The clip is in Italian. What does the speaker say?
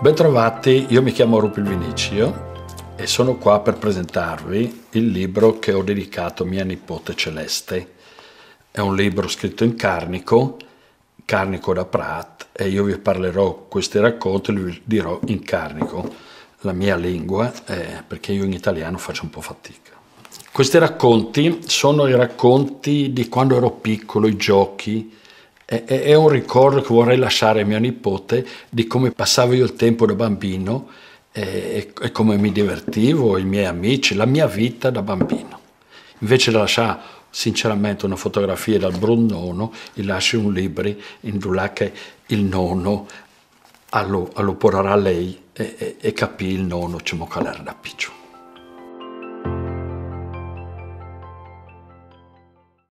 Bentrovati, io mi chiamo Rupil Vinicio e sono qua per presentarvi il libro che ho dedicato a mia nipote Celeste. È un libro scritto in carnico da Prat, e io vi parlerò questi racconti e vi dirò in carnico, la mia lingua, perché io in italiano faccio un po' fatica. Questi racconti sono i racconti di quando ero piccolo, i giochi. È un ricordo che vorrei lasciare a mia nipote di come passavo io il tempo da bambino e come mi divertivo, i miei amici, la mia vita da bambino. Invece di lasciare sinceramente una fotografia dal Brunnono, gli lascio un libro in cui che il nonno allo porrà lei e capì il nonno come era da piccolo.